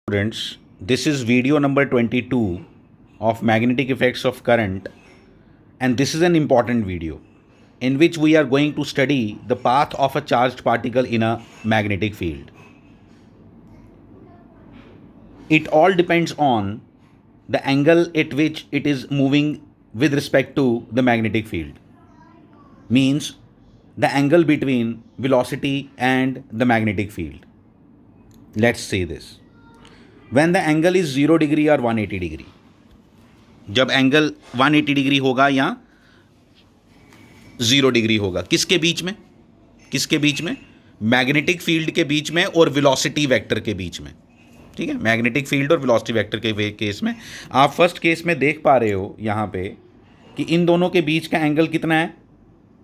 Students, this is video number 22 of magnetic effects of current, and this is an important video in which we are going to study the path of a charged particle in a magnetic field. It all depends on the angle at which it is moving with respect to the magnetic field, means the angle between velocity and the magnetic field. Let's say this. When the angle is 0 degree or 180 degree, जब angle 180 degree होगा या 0 degree होगा, किसके बीच में magnetic field के बीच में और velocity vector के बीच में. ठीक है, मैग्नेटिक फील्ड और वेलोसिटी वेक्टर के केस में आप फर्स्ट केस में देख पा रहे हो यहाँ पे कि इन दोनों के बीच का एंगल कितना है,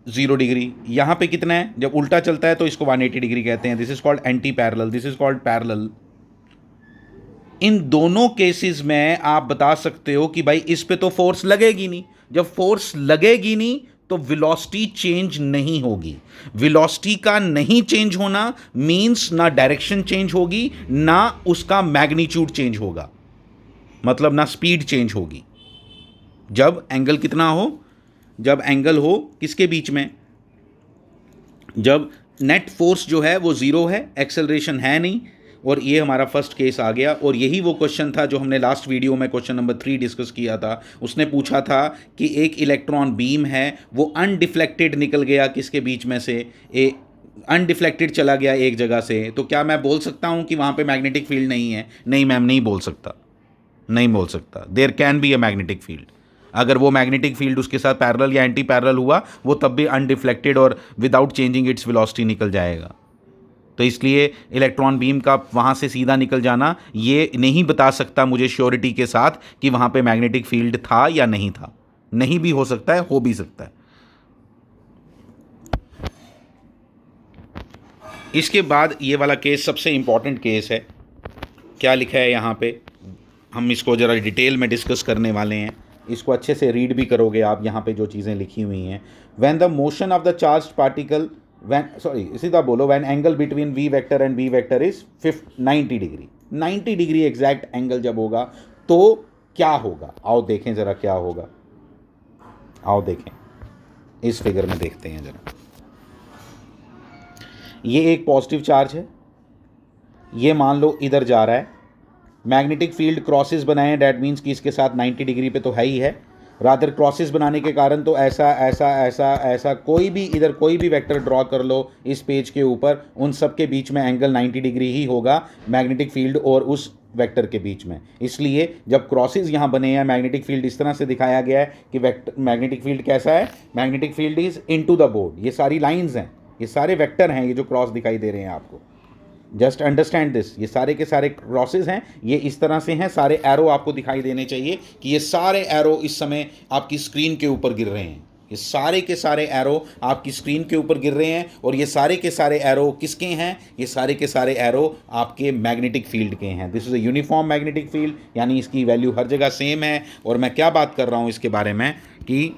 0 डिग्री. यहाँ पे कितना है, जब उल्टा चलता है तो इसको 180 डिग्री कहते हैं. This is called anti parallel, this is called parallel. इन दोनों केसेस में आप बता सकते हो कि भाई इस पे तो फोर्स लगेगी नहीं. जब फोर्स लगेगी नहीं तो वेलोसिटी चेंज नहीं होगी. वेलोसिटी का नहीं चेंज होना मींस ना डायरेक्शन चेंज होगी, ना उसका मैग्नीट्यूड चेंज होगा, मतलब ना स्पीड चेंज होगी. जब एंगल कितना हो, जब एंगल हो किसके बीच में, जब नेट फोर्स जो है वो जीरो है, एक्सेलरेशन है नहीं. और ये हमारा फर्स्ट केस आ गया. और यही वो क्वेश्चन था जो हमने लास्ट वीडियो में क्वेश्चन नंबर 3 डिस्कस किया था. उसने पूछा था कि एक इलेक्ट्रॉन बीम है, वो अनडिफ्लेक्टेड निकल गया किसके बीच में से, अनडिफ्लेक्टेड चला गया एक जगह से, तो क्या मैं बोल सकता हूँ कि वहाँ पे मैग्नेटिक फील्ड नहीं है? नहीं मैम, नहीं बोल सकता. There can be a magnetic field. अगर वो मैग्नेटिक फील्ड उसके साथ पैरेलल या एंटी पैरेलल हुआ, वो तब भी अनडिफ्लेक्टेड और विदाउट चेंजिंग इट्स वेलोसिटी निकल जाएगा. तो इसलिए इलेक्ट्रॉन बीम का वहाँ से सीधा निकल जाना ये नहीं बता सकता मुझे श्योरिटी के साथ कि वहाँ पे मैग्नेटिक फील्ड था या नहीं था. नहीं भी हो सकता है, हो भी सकता है. इसके बाद ये वाला केस सबसे इंपॉर्टेंट केस है. क्या लिखा है यहाँ पे, हम इसको ज़रा डिटेल में डिस्कस करने वाले हैं. इसको अच्छे से रीड भी करोगे आप, यहाँ पे जो चीज़ें लिखी हुई हैं. When the motion of the charged particle, सीधा बोलो, when angle between V vector and B vector is 90 degree. 90 degree exact angle जब होगा तो क्या होगा, आओ देखें ज़रा क्या होगा. आओ देखें, इस फिगर में देखते हैं ज़रा. ये एक पॉजिटिव चार्ज है, ये मान लो इधर जा रहा है. मैग्नेटिक फील्ड क्रॉसेस बनाए हैं, डैट मीन्स कि इसके साथ 90 डिग्री पे तो है ही है. रादर क्रॉसेस बनाने के कारण तो ऐसा ऐसा ऐसा ऐसा कोई भी इधर कोई भी वेक्टर ड्रॉ कर लो इस पेज के ऊपर, उन सब के बीच में एंगल 90 डिग्री ही होगा मैग्नेटिक फील्ड और उस वेक्टर के बीच में. इसलिए जब क्रॉसेस यहाँ बने हैं, मैग्नेटिक फील्ड इस तरह से दिखाया गया है कि वेक्टर मैग्नेटिक फील्ड कैसा है, magnetic field is into the board. ये सारी लाइंस हैं, ये सारे वेक्टर हैं, ये जो क्रॉस दिखाई दे रहे हैं आपको. Just understand this. ये सारे के सारे क्रॉसेस हैं, ये इस तरह से हैं. सारे एरो आपको दिखाई देने चाहिए कि ये सारे एरो इस समय आपकी स्क्रीन के ऊपर गिर रहे हैं. ये सारे के सारे एरो आपकी स्क्रीन के ऊपर गिर रहे हैं. और ये सारे के सारे एरो किसके हैं, ये सारे के सारे एरो आपके मैग्नेटिक फील्ड के हैं. This is a uniform magnetic field, यानी इसकी वैल्यू हर जगह सेम है. और मैं क्या बात कर रहा हूँ इसके बारे में कि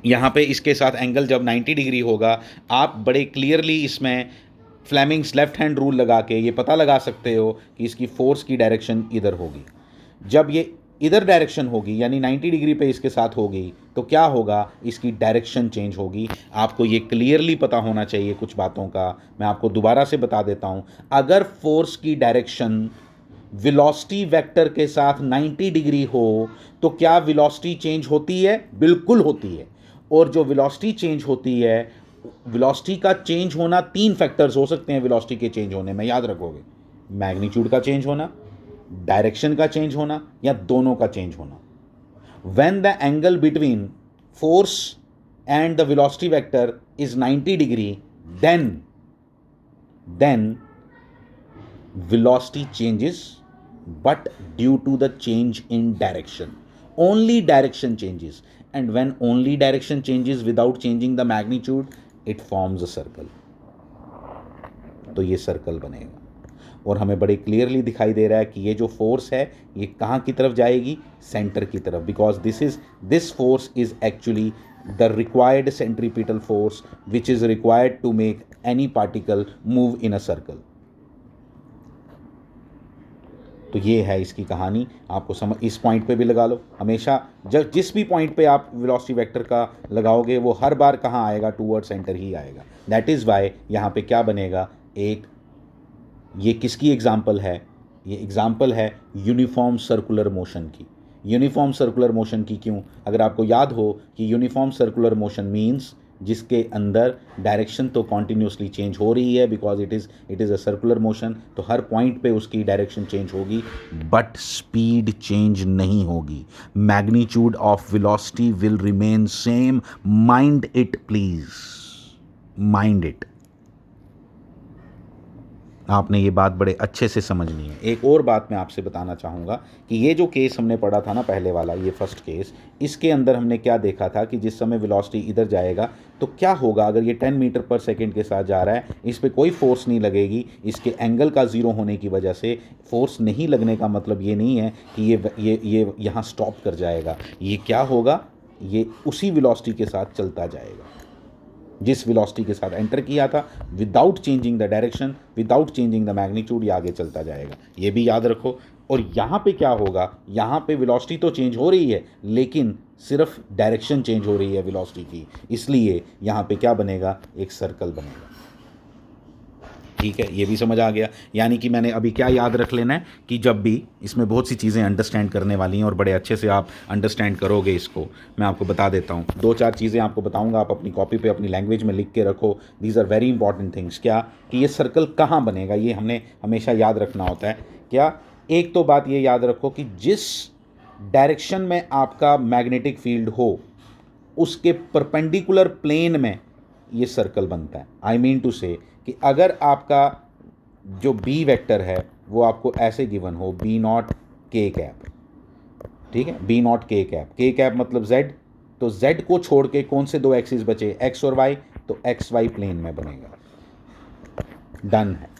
यहाँ पे इसके साथ एंगल जब 90 डिग्री होगा, आप बड़े क्लियरली इसमें फ्लेमिंग्स लेफ्ट हैंड रूल लगा के ये पता लगा सकते हो कि इसकी फोर्स की डायरेक्शन इधर होगी. जब ये इधर डायरेक्शन होगी यानी 90 डिग्री पे इसके साथ होगी तो क्या होगा, इसकी डायरेक्शन चेंज होगी. आपको ये क्लियरली पता होना चाहिए कुछ बातों का. मैं आपको दोबारा से बता देता हूँ. अगर फोर्स की डायरेक्शन वेलोसिटी वेक्टर के साथ 90 डिग्री हो तो क्या वेलोसिटी चेंज होती है? बिल्कुल होती है. और जो वेलोसिटी चेंज होती है, वेलोसिटी का चेंज होना 3 फैक्टर्स हो सकते हैं वेलोसिटी के चेंज होने में, याद रखोगे. मैग्नीट्यूड का चेंज होना, डायरेक्शन का चेंज होना, या दोनों का चेंज होना. When the angle between force and the velocity vector is 90 degree, then velocity changes, but due to the change in direction, only direction changes. And when only direction changes without changing the magnitude, it forms a circle. तो ये circle बनेगा. और हमें बड़े clearly दिखाई दे रहा है कि ये जो फोर्स है ये कहाँ की तरफ जाएगी, सेंटर की तरफ. Because this force is actually the required centripetal force which is required to make any particle move in a circle. तो ये है इसकी कहानी। आपको समझ, इस पॉइंट पे भी लगा लो हमेशा, जब जिस भी पॉइंट पे आप वेलोसिटी वेक्टर का लगाओगे वो हर बार कहाँ आएगा, टूवर्ड सेंटर ही आएगा। दैट इज़ वाई यहाँ पे क्या बनेगा, एक, ये किसकी एग्जाम्पल है, ये एग्जाम्पल है यूनिफॉर्म सर्कुलर मोशन की। यूनिफॉर्म सर्कुलर मोशन की क्यों, अगर आपको याद हो कि यूनिफॉर्म सर्कुलर मोशन मीन्स जिसके अंदर डायरेक्शन तो कॉन्टीन्यूसली चेंज हो रही है, because it is a circular motion, तो हर पॉइंट पे उसकी डायरेक्शन चेंज होगी बट स्पीड चेंज नहीं होगी। Magnitude of velocity will remain same. Mind it please, mind it. आपने ये बात बड़े अच्छे से समझनी है। एक और बात मैं आपसे बताना चाहूँगा कि ये जो केस हमने पढ़ा था ना पहले वाला, ये फर्स्ट केस, इसके अंदर हमने क्या देखा था कि जिस समय वेलोसिटी इधर जाएगा तो क्या होगा, अगर ये 10 मीटर पर सेकेंड के साथ जा रहा है, इस पर कोई फोर्स नहीं लगेगी, इसके एंगल का ज़ीरो होने की वजह से। फोर्स नहीं लगने का मतलब ये नहीं है कि ये यहाँ स्टॉप कर जाएगा। ये क्या होगा, ये उसी वेलोसिटी के साथ चलता जाएगा जिस वेलोसिटी के साथ एंटर किया था, without changing the direction, without changing the magnitude, ये आगे चलता जाएगा। ये भी याद रखो। और यहाँ पे क्या होगा, यहाँ पे वेलोसिटी तो चेंज हो रही है लेकिन सिर्फ डायरेक्शन चेंज हो रही है वेलोसिटी की, इसलिए यहाँ पे क्या बनेगा, एक सर्कल बनेगा। ठीक है, ये भी समझ आ गया। यानी कि मैंने अभी क्या याद रख लेना है कि जब भी इसमें बहुत सी चीज़ें अंडरस्टैंड करने वाली हैं और बड़े अच्छे से आप अंडरस्टैंड करोगे इसको, मैं आपको बता देता हूँ। 2-4 चीज़ें आपको बताऊँगा, आप अपनी कॉपी पे अपनी लैंग्वेज में लिख के रखो। These are very important things. क्या कि ये सर्कल कहाँ बनेगा, ये हमने हमेशा याद रखना होता है। क्या, एक तो बात ये याद रखो कि जिस डायरेक्शन में आपका मैग्नेटिक फील्ड हो उसके परपेंडिकुलर प्लेन में ये सर्कल बनता है। आई मीन टू से कि अगर आपका जो बी वेक्टर है वो आपको ऐसे गिवन हो, बी नॉट के कैप, ठीक है, बी नॉट के कैप, के कैप मतलब जेड, तो जेड को छोड़ के कौन से दो एक्सिस बचे, एक्स और वाई, तो एक्स वाई प्लेन में बनेगा। डन है।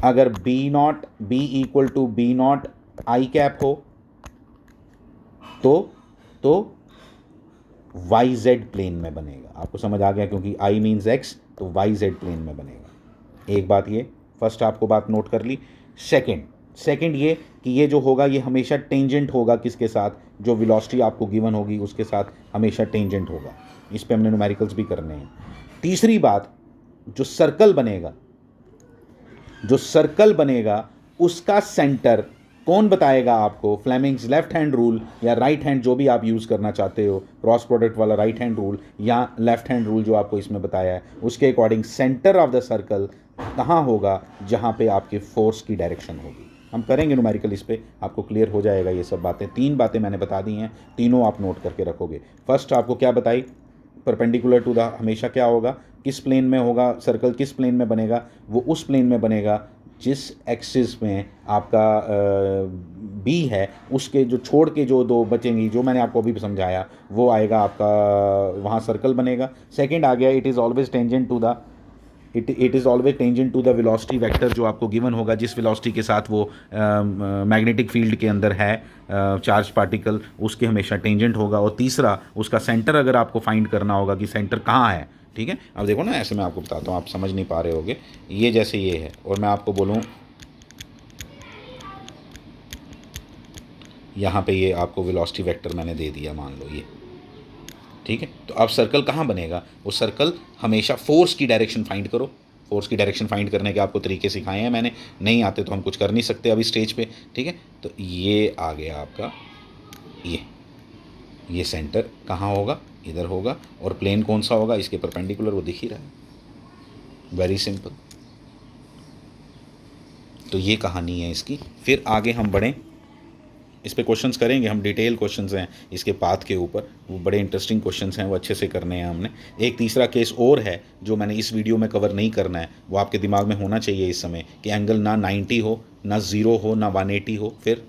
अगर B naught, B equal to B naught I cap हो तो वाई जेड प्लेन में बनेगा। आपको समझ आ गया, क्योंकि आई मीन्स एक्स, तो वाई जेड प्लेन में बनेगा। एक बात ये, फर्स्ट आपको बात नोट कर ली। सेकंड ये कि ये जो होगा ये हमेशा टेंजेंट होगा, किसके साथ, जो वेलोसिटी आपको गिवन होगी उसके साथ हमेशा टेंजेंट होगा। इस पे हमने न्यूमेरिकल्स भी करने हैं। तीसरी बात, जो सर्कल बनेगा उसका सेंटर कौन बताएगा आपको, फ्लेमिंग्स लेफ्ट हैंड रूल या राइट हैंड, जो भी आप यूज़ करना चाहते हो, क्रॉस प्रोडक्ट वाला राइट हैंड रूल या लेफ्ट हैंड रूल जो आपको इसमें बताया है, उसके according centre of the circle कहाँ होगा, जहाँ पे आपके फोर्स की डायरेक्शन होगी। हम करेंगे न्यूमेरिकल, इस पर आपको क्लियर हो जाएगा ये सब बातें। 3 बातें मैंने बता दी हैं, तीनों आप नोट करके रखोगे। फर्स्ट आपको क्या बताई, परपेंडिकुलर टू द, हमेशा क्या होगा, किस प्लेन में होगा सर्कल, किस प्लेन में बनेगा, वो उस प्लेन में बनेगा जिस एक्सिस में आपका बी है, उसके जो छोड़ के जो दो बचेंगी, जो मैंने आपको अभी समझाया, वो आएगा आपका, वहाँ सर्कल बनेगा। सेकंड आ गया, it is always tangent to the velocity vector जो आपको गिवन होगा, जिस वेलोसिटी के साथ वो मैग्नेटिक फील्ड के अंदर है चार्ज पार्टिकल, उसके हमेशा टेंजेंट होगा। और तीसरा, उसका सेंटर अगर आपको फाइंड करना होगा कि सेंटर कहाँ है। ठीक है, अब देखो ना, ऐसे मैं आपको बताता हूँ, आप समझ नहीं पा रहे होगे। ये जैसे ये है और मैं आपको बोलूँ यहाँ पे ये आपको वेलोसिटी वेक्टर मैंने दे दिया, मान लो ये, ठीक है। तो अब सर्कल कहाँ बनेगा, वो सर्कल हमेशा फोर्स की डायरेक्शन फाइंड करो। फोर्स की डायरेक्शन फाइंड करने के आपको तरीके सिखाए हैं मैंने, नहीं आते तो हम कुछ कर नहीं सकते अभी स्टेज पे, ठीक है। तो ये आ गया आपका, ये सेंटर कहाँ होगा, इधर होगा, और प्लेन कौन सा होगा, इसके परपेंडिकुलर, वो दिख ही रहा है। Very simple. तो ये कहानी है इसकी। फिर आगे हम बढ़ें, इस पे क्वेश्चंस करेंगे हम, डिटेल क्वेश्चंस हैं इसके पाथ के ऊपर, वो बड़े इंटरेस्टिंग क्वेश्चंस हैं, वो अच्छे से करने हैं हमने। एक तीसरा केस और है जो मैंने इस वीडियो में कवर नहीं करना है, वो आपके दिमाग में होना चाहिए इस समय, कि एंगल ना 90 हो, ना 0 हो, ना 180 हो, फिर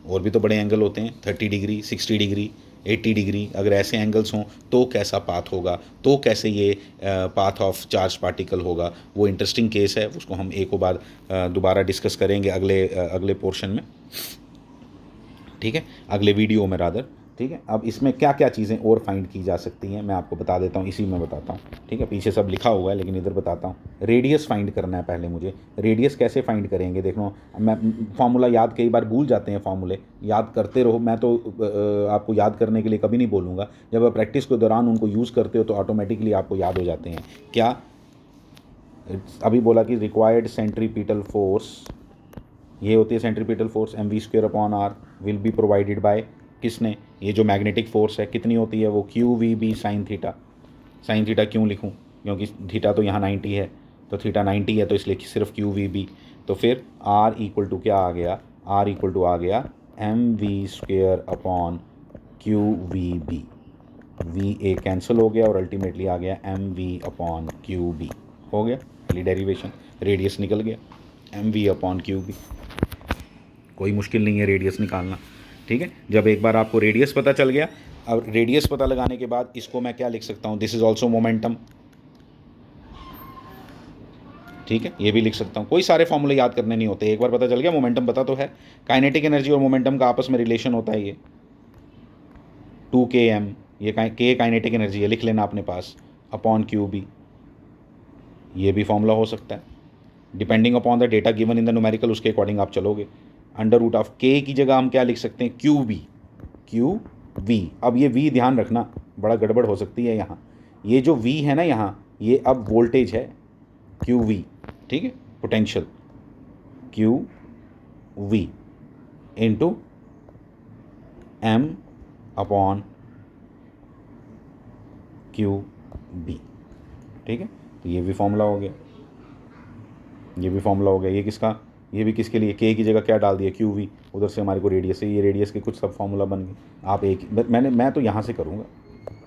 और भी तो बड़े एंगल होते हैं, 30 डिग्री, 60 डिग्री, 80 डिग्री। अगर ऐसे एंगल्स हों तो कैसा पाथ होगा, तो कैसे ये पाथ ऑफ चार्ज पार्टिकल होगा, वो इंटरेस्टिंग केस है। उसको हम एक बार दोबारा डिस्कस करेंगे अगले पोर्शन में, ठीक है, अगले वीडियो में रादर। ठीक है। अब इसमें क्या क्या चीज़ें और फाइंड की जा सकती हैं मैं आपको बता देता हूँ, इसी में बताता हूँ। ठीक है, पीछे सब लिखा हुआ है लेकिन इधर बताता हूँ। रेडियस फाइंड करना है पहले मुझे। रेडियस कैसे फाइंड करेंगे, देख लो मैं फार्मूला याद, कई बार भूल जाते हैं फार्मूले, याद करते रहो। मैं तो आपको याद करने के लिए कभी नहीं बोलूँगा, जब आप प्रैक्टिस के दौरान उनको यूज़ करते हो तो ऑटोमेटिकली आपको याद हो जाते हैं। क्या अभी बोला कि रिक्वायर्ड सेंट्रीपिटल फोर्स, ये होती है centripetal force mv²/r will be provided by, किसने, ये जो मैग्नेटिक फोर्स है कितनी होती है वो QVB sin theta. sin theta क्यों लिखूं, क्योंकि थीटा तो यहाँ 90 है, तो थीटा 90 है तो इसलिए सिर्फ QVB। तो फिर R इक्वल टू क्या आ गया, R इक्वल टू आ गया mv²/QVB। VA कैंसिल हो गया और अल्टीमेटली आ गया mv/QB। हो गया पहली डेरिवेशन, रेडियस निकल गया mv/QB। कोई मुश्किल नहीं है रेडियस निकालना। ठीक है, जब एक बार आपको रेडियस पता चल गया, अब रेडियस पता लगाने के बाद इसको मैं क्या लिख सकता हूँ, दिस इज ऑल्सो मोमेंटम। ठीक है, ये भी लिख सकता हूँ, कोई सारे फॉर्मूले याद करने नहीं होते, एक बार पता चल गया मोमेंटम पता तो है। काइनेटिक एनर्जी और मोमेंटम का आपस में रिलेशन होता है ये 2km, ये के काइनेटिक एनर्जी है, लिख लेना अपने पास, अपॉन QB। ये भी फॉर्मूला हो सकता है depending upon the data given in the numerical, उसके अकॉर्डिंग आप चलोगे। √ऑफ k की जगह हम क्या लिख सकते हैं, QV। अब ये V ध्यान रखना, बड़ा गड़बड़ हो सकती है यहाँ, ये जो V है ना यहाँ, ये अब वोल्टेज है QV। ठीक है, पोटेंशियल QV इंटू m/QB। ठीक है, तो ये भी फॉर्मूला हो गया, ये भी फॉर्मूला हो गया। ये किसका, ये भी किसके लिए, k की जगह क्या डाल दिया QV, उधर से हमारे को रेडियस है, ये रेडियस के कुछ सब फॉर्मूला बन गए। आप एक मैं तो यहाँ से करूँगा,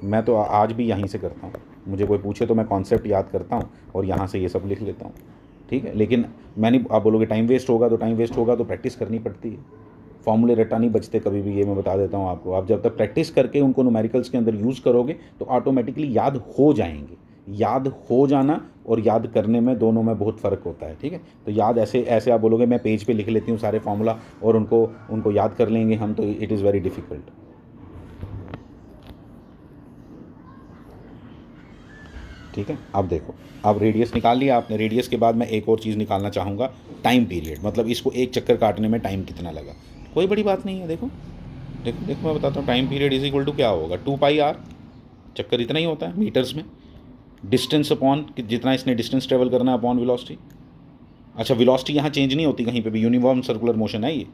मैं तो आज भी यहीं से करता हूँ, मुझे कोई पूछे तो मैं कॉन्सेप्ट याद करता हूँ और यहाँ से ये सब लिख लेता हूँ। ठीक है, लेकिन मैं नहीं, आप बोलोगे टाइम वेस्ट होगा, तो टाइम वेस्ट होगा तो प्रैक्टिस करनी पड़ती है। फॉर्मूले रट्टा नहीं बचते कभी भी, ये मैं बता देता हूँ आपको। आप जब तक प्रैक्टिस करके उनको न्यूमेरिकल्स के अंदर यूज़ करोगे तो ऑटोमेटिकली याद हो जाएंगे। याद हो जाना और याद करने में, दोनों में बहुत फ़र्क होता है। ठीक है, तो याद ऐसे ऐसे आप बोलोगे मैं पेज पे लिख लेती हूँ सारे फार्मूला और उनको याद कर लेंगे हम, तो इट इज़ वेरी डिफ़िकल्ट। ठीक है, अब देखो, अब रेडियस निकाल लिया आपने। रेडियस के बाद मैं एक और चीज़ निकालना चाहूँगा, टाइम पीरियड, मतलब इसको एक चक्कर काटने में टाइम कितना लगा। कोई बड़ी बात नहीं है, देखो देखो देखो मैं बताता हूँ। Time period is equal to क्या होगा, 2πr, चक्कर इतना ही होता है मीटर्स में, डिस्टेंस अपॉन जितना इसने डिस्टेंस ट्रेवल करना है अपॉन वेलोसिटी। अच्छा, वेलोसिटी यहाँ चेंज नहीं होती कहीं पे भी, यूनिफॉर्म सर्कुलर मोशन है ये,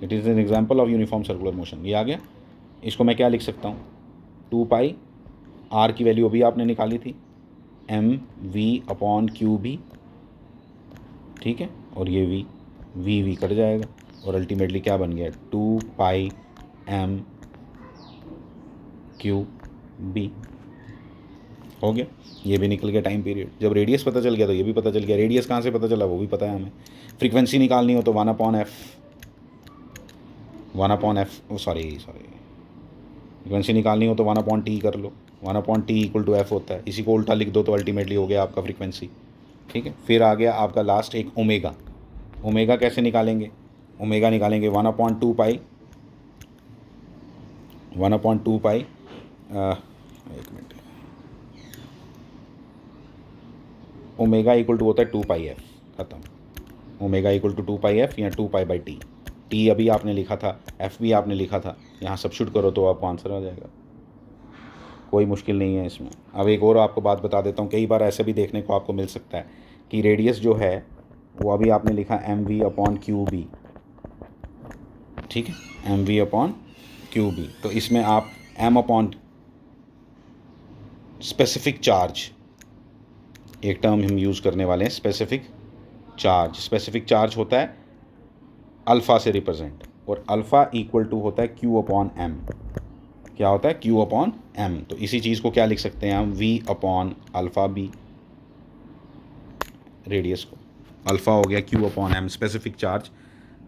it is an example of uniform circular motion. ये आ गया, इसको मैं क्या लिख सकता हूँ, 2πr की वैल्यू अभी आपने निकाली थी mv/QB। ठीक है, और ये v कट जाएगा और अल्टीमेटली क्या बन गया, 2πm/QB। हो गया, ये भी निकल गया टाइम पीरियड। जब रेडियस पता चल गया तो ये भी पता चल गया। रेडियस कहाँ से पता चला वो भी पता है हमें। फ्रीक्वेंसी निकालनी हो तो 1/f, फ्रीक्वेंसी निकालनी हो तो 1/t कर लो, 1/t इक्वल टू f होता है, इसी को उल्टा लिख दो तो अल्टीमेटली हो गया आपका फ्रीक्वेंसी। ठीक है, फिर आ गया आपका लास्ट एक ओमेगा। ओमेगा कैसे निकालेंगे, ओमेगा निकालेंगे 1/2π, 1/2π, एक मिनट, ओमेगा इक्वल टू होता है 2πf, ख़त्म। ओमेगा इक्वल टू 2πf या 2π/t। टी अभी आपने लिखा था, एफ भी आपने लिखा था, यहाँ सब्स्टिट्यूट करो तो आपको आंसर आ जाएगा, कोई मुश्किल नहीं है इसमें। अब एक और आपको बात बता देता हूँ, कई बार ऐसे भी देखने को आपको मिल सकता है कि रेडियस जो है वो अभी आपने लिखा mv/QB। ठीक है, mv/QB, तो इसमें आप m/ स्पेसिफिक चार्ज, एक टर्म हम यूज़ करने वाले हैं, स्पेसिफिक चार्ज। स्पेसिफिक चार्ज होता है अल्फ़ा से रिप्रेजेंट, और अल्फ़ा इक्वल टू होता है Q/m। क्या होता है, Q/m। तो इसी चीज़ को क्या लिख सकते हैं हम, v/α/b। रेडियस को अल्फ़ा हो गया Q/m, स्पेसिफिक चार्ज।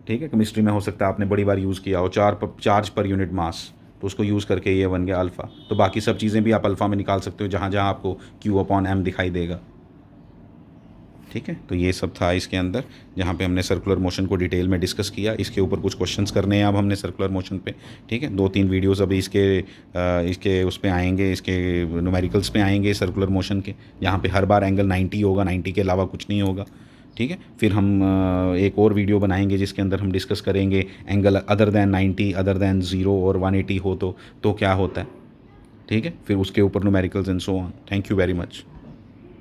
ठीक है, केमिस्ट्री में हो सकता है आपने बड़ी बार यूज़ किया हो, चार्ज पर यूनिट मास, तो उसको यूज़ करके ये बन गया अल्फ़ा। तो बाकी सब चीज़ें भी आप अल्फ़ा में निकाल सकते हो जहाँ जहाँ आपको Q/m दिखाई देगा। ठीक है, तो ये सब था इसके अंदर, जहाँ पे हमने सर्कुलर मोशन को डिटेल में डिस्कस किया। इसके ऊपर कुछ क्वेश्चंस करने हैं अब हमने सर्कुलर मोशन पे। ठीक है, 2-3 वीडियोस अभी इसके उस पे आएंगे, इसके न्यूमेरिकल्स पे आएंगे सर्कुलर मोशन के, जहाँ पे हर बार एंगल 90 होगा, 90 के अलावा कुछ नहीं होगा। ठीक है, फिर हम एक और वीडियो बनाएंगे जिसके अंदर हम डिस्कस करेंगे angle other than 90, other than 0 और 180 हो तो क्या होता है। ठीक है, फिर उसके ऊपर numericals and so on. Thank you very much.